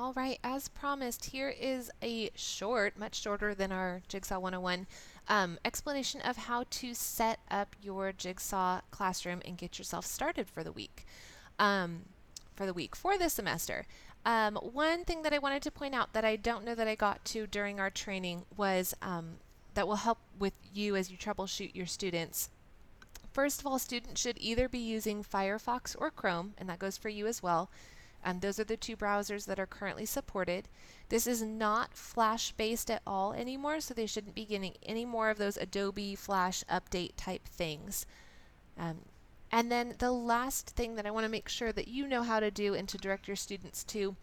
All right, as promised, here is a short, much shorter than our Jigsaw 101, explanation of how to set up your Jigsaw classroom and get yourself started for the week. For this semester. One thing that I wanted to point out that I don't know that I got to during our training was that will help with you as you troubleshoot your students. First of all, students should either be using Firefox or Chrome, and that goes for you as well. Those are the two browsers that are currently supported. This is not Flash based at all anymore, so they shouldn't be getting any more of those Adobe Flash update type things. And then the last thing that I want to make sure that you know how to do and to direct your students to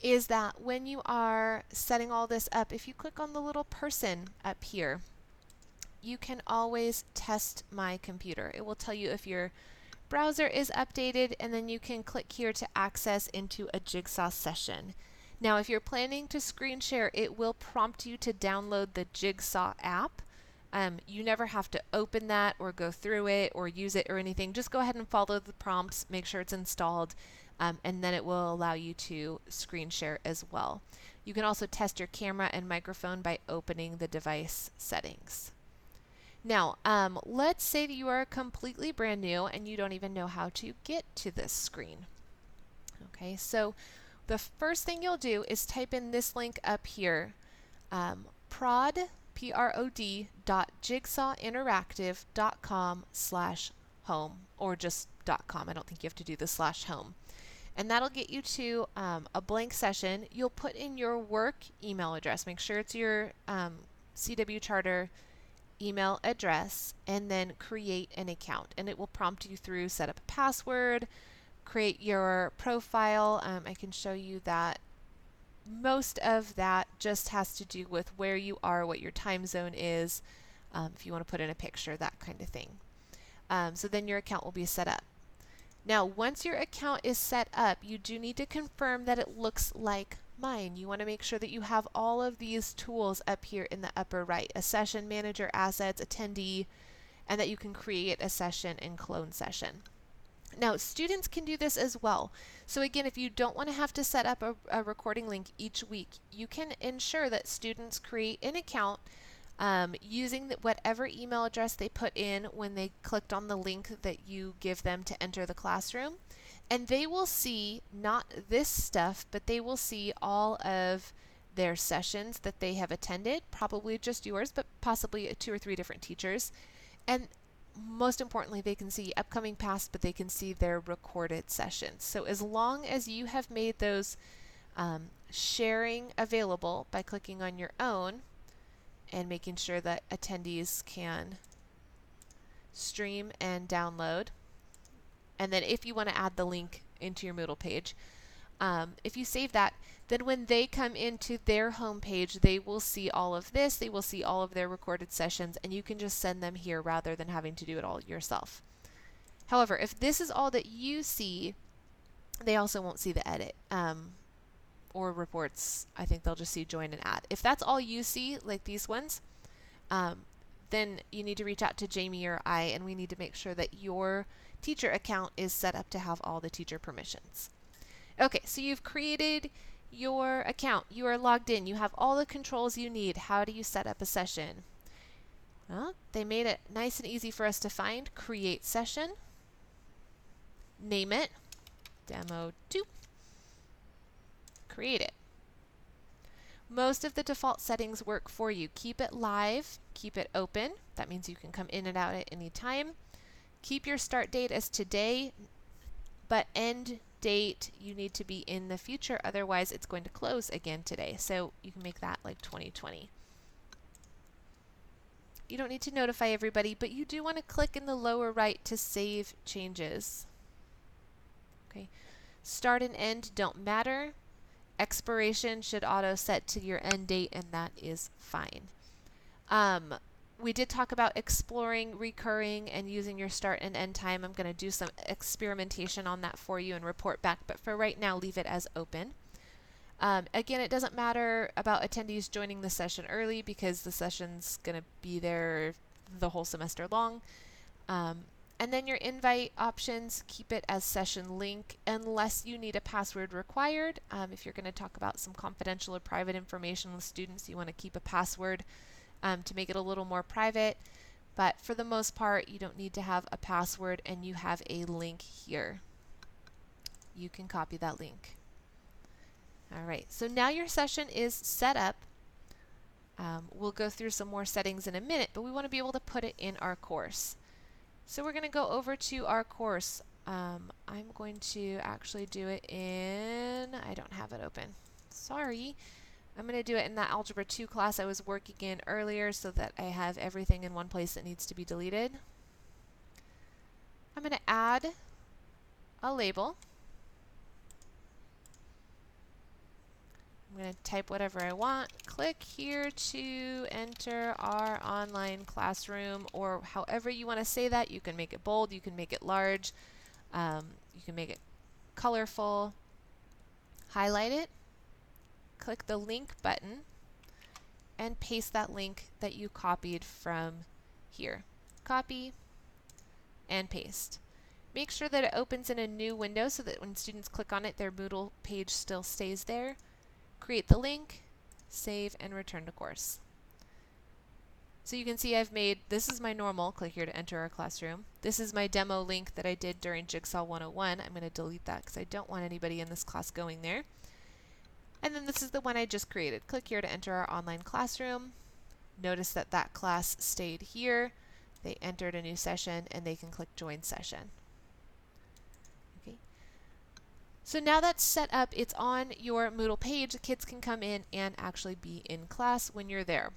is that when you are setting all this up, if you click on the little person up here, you can always test my computer. It will tell you if your browser is updated, and then you can click here to access into a Jigsaw session. Now, if you're planning to screen share, it will prompt you to download the Jigsaw app. You never have to open that or go through it or use it or anything. Just go ahead and follow the prompts, make sure it's installed, and then it will allow you to screen share as well. You can also test your camera and microphone by opening the device settings. Now, let's say that you are completely brand new and you don't even know how to get to this screen. Okay, so the first thing you'll do is type in this link up here, prod.jigsawinteractive.com/home, or just .com. I don't think you have to do the /home. And that'll get you to a blank session. You'll put in your work email address. Make sure it's your CW Charter email address, and then create an account. And it will prompt you through set up a password, create your profile. I can show you that most of that just has to do with where you are, what your time zone is, if you want to put in a picture, that kind of thing. So then your account will be set up. Now, once your account is set up, you do need to confirm that it looks like mine. You want to make sure that you have all of these tools up here in the upper right, a session manager, assets, attendee, and that you can create a session and clone session. Now, students can do this as well. So again, if you don't want to have to set up a recording link each week, you can ensure that students create an account using whatever email address they put in when they clicked on the link that you give them to enter the classroom. And they will see not this stuff, but they will see all of their sessions that they have attended, probably just yours, but possibly 2 or 3 different teachers. And most importantly, they can see upcoming past, but they can see their recorded sessions. So as long as you have made those sharing available by clicking on your own and making sure that attendees can stream and download, and then if you want to add the link into your Moodle page, if you save that, then when they come into their home page, they will see all of this. They will see all of their recorded sessions, and you can just send them here rather than having to do it all yourself. However, if this is all that you see, they also won't see the edit or reports. I think they'll just see join and add. If that's all you see, like these ones, then you need to reach out to Jamie or I, and we need to make sure that your teacher account is set up to have all the teacher permissions. Okay, so you've created your account, you are logged in, you have all the controls you need. How do you set up a session? Well, they made it nice and easy for us to find. Create session, name it, demo 2, create it. Most of the default settings work for you. Keep it live, keep it open. That means you can come in and out at any time. Keep your start date as today, but end date you need to be in the future, otherwise it's going to close again today. So you can make that like 2020. You don't need to notify everybody, but you do want to click in the lower right to save changes. Okay. Start and end don't matter. Expiration should auto set to your end date, and that is fine. We did talk about exploring, recurring, and using your start and end time. I'm going to do some experimentation on that for you and report back, but for right now, leave it as open. Again, it doesn't matter about attendees joining the session early because the session's going to be there the whole semester long. And then your invite options, keep it as session link unless you need a password required. If you're going to talk about some confidential or private information with students, you want to keep a password to make it a little more private. But for the most part, you don't need to have a password, and you have a link here. You can copy that link. All right, so now your session is set up. We'll go through some more settings in a minute, but we want to be able to put it in our course. So we're going to go over to our course. I'm going to actually do it in, I don't have it open. Sorry. I'm going to do it in that Algebra 2 class I was working in earlier so that I have everything in one place that needs to be deleted. I'm going to add a label. I'm going to type whatever I want. Click here to enter our online classroom, or however you want to say that. You can make it bold, you can make it large, you can make it colorful. Highlight it, click the link button, and paste that link that you copied from here. Copy and paste. Make sure that it opens in a new window so that when students click on it, their Moodle page still stays there. Create the link, save, and return to course. So you can see I've made, this is my normal, click here to enter our classroom. This is my demo link that I did during Jigsaw 101. I'm going to delete that because I don't want anybody in this class going there. And then this is the one I just created. Click here to enter our online classroom. Notice that that class stayed here. They entered a new session, and they can click join session. So now that's set up, it's on your Moodle page. Kids can come in and actually be in class when you're there.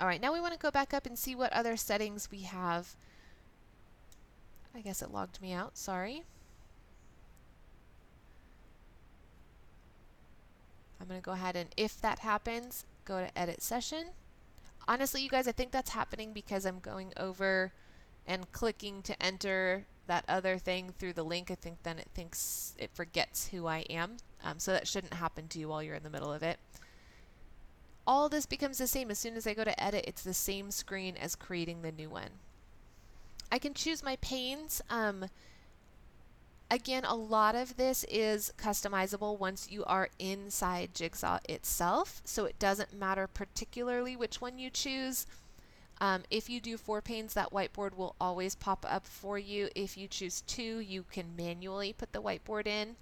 All right, now we want to go back up and see what other settings we have. I guess it logged me out, sorry. I'm going to go ahead and, if that happens, go to edit session. Honestly, you guys, I think that's happening because I'm going over and clicking to enter that other thing through the link. I think then it thinks it forgets who I am. So that shouldn't happen to you while you're in the middle of it. All this becomes the same. As soon as I go to edit, it's the same screen as creating the new one. I can choose my panes. Again, a lot of this is customizable once you are inside Jigsaw itself, so it doesn't matter particularly which one you choose. If you do 4 panes, that whiteboard will always pop up for you. If you choose 2, you can manually put the whiteboard in.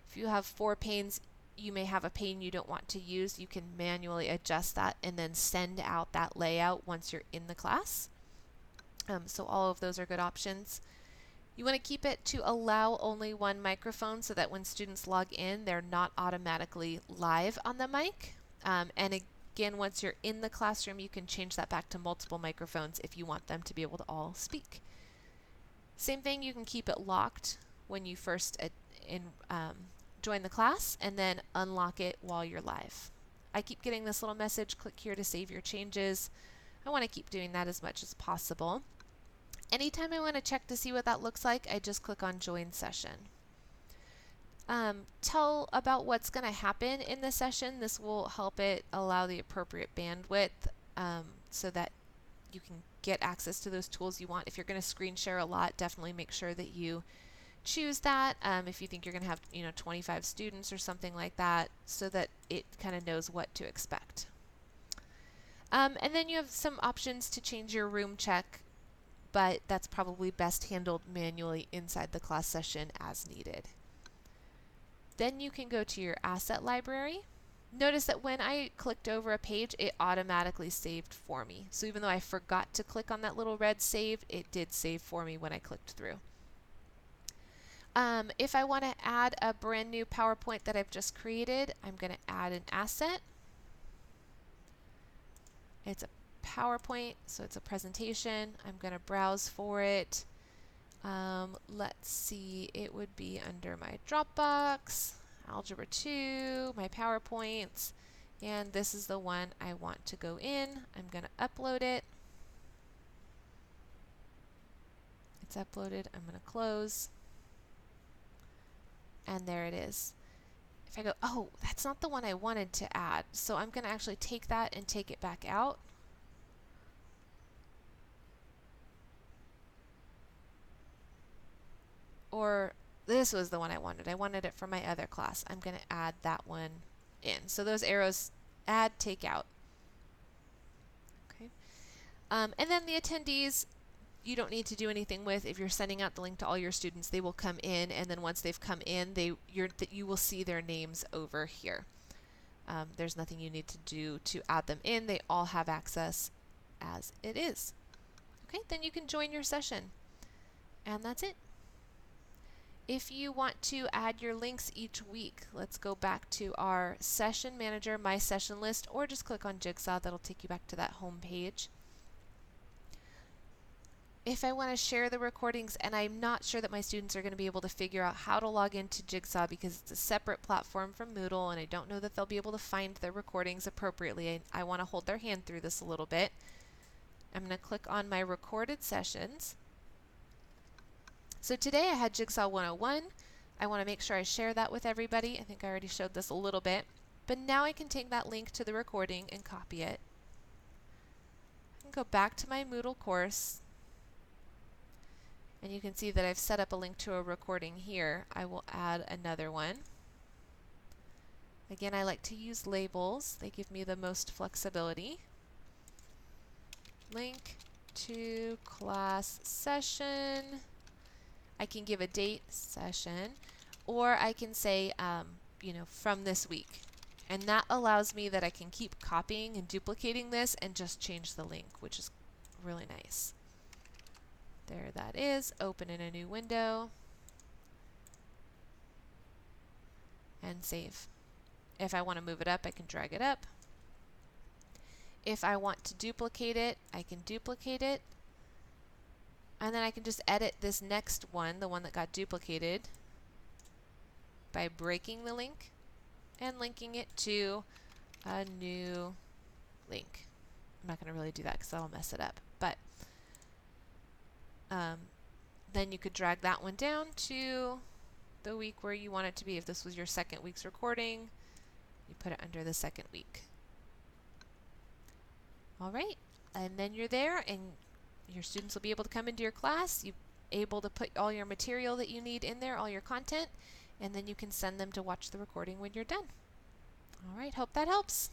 If you have 4 panes, you may have a pane you don't want to use. You can manually adjust that and then send out that layout once you're in the class. So all of those are good options. You want to keep it to allow only one microphone so that when students log in, they're not automatically live on the mic. And again, once you're in the classroom, you can change that back to multiple microphones if you want them to be able to all speak. Same thing, you can keep it locked when you first join the class, and then unlock it while you're live. I keep getting this little message, click here to save your changes. I want to keep doing that as much as possible. Anytime I want to check to see what that looks like, I just click on join session. Tell about what's going to happen in the session. This will help it allow the appropriate bandwidth so that you can get access to those tools you want. If you're going to screen share a lot, definitely make sure that you choose that. If you think you're going to have 25 students or something like that, so that it kind of knows what to expect. And then you have some options to change your room check, but that's probably best handled manually inside the class session as needed. Then you can go to your asset library. Notice that when I clicked over a page, it automatically saved for me. So even though I forgot to click on that little red save, it did save for me when I clicked through. If I want to add a brand new PowerPoint that I've just created, I'm going to add an asset. It's a PowerPoint, so it's a presentation. I'm going to browse for it. Let's see, it would be under my Dropbox, Algebra 2, my PowerPoints, and this is the one I want to go in. I'm going to upload it. It's uploaded. I'm going to close. And there it is. If I go, oh, that's not the one I wanted to add, so I'm going to actually take that and take it back out. or this was the one I wanted. I wanted it for my other class. I'm going to add that one in. So those arrows, add, take out. Okay. And then the attendees, you don't need to do anything with. If you're sending out the link to all your students, they will come in, and then once they've come in, you will see their names over here. There's nothing you need to do to add them in. They all have access as it is. Okay, then you can join your session. And that's it. If you want to add your links each week, let's go back to our session manager, my session list, or just click on Jigsaw. That'll take you back to that home page. If I want to share the recordings and I'm not sure that my students are going to be able to figure out how to log into Jigsaw because it's a separate platform from Moodle and I don't know that they'll be able to find their recordings appropriately, I want to hold their hand through this a little bit. I'm going to click on my recorded sessions. So today I had Jigsaw 101. I want to make sure I share that with everybody. I think I already showed this a little bit. But now I can take that link to the recording and copy it. I can go back to my Moodle course. And you can see that I've set up a link to a recording here. I will add another one. Again, I like to use labels. They give me the most flexibility. Link to class session. I can give a date, session, or I can say, from this week. And that allows me that I can keep copying and duplicating this and just change the link, which is really nice. There that is. Open in a new window. And save. If I want to move it up, I can drag it up. If I want to duplicate it, I can duplicate it. And then I can just edit this next one, the one that got duplicated, by breaking the link and linking it to a new link. I'm not going to really do that because that'll mess it up. But then you could drag that one down to the week where you want it to be. If this was your second week's recording, you put it under the second week. All right, and then you're there, and your students will be able to come into your class. You're able to put all your material that you need in there, all your content, and then you can send them to watch the recording when you're done. All right, hope that helps.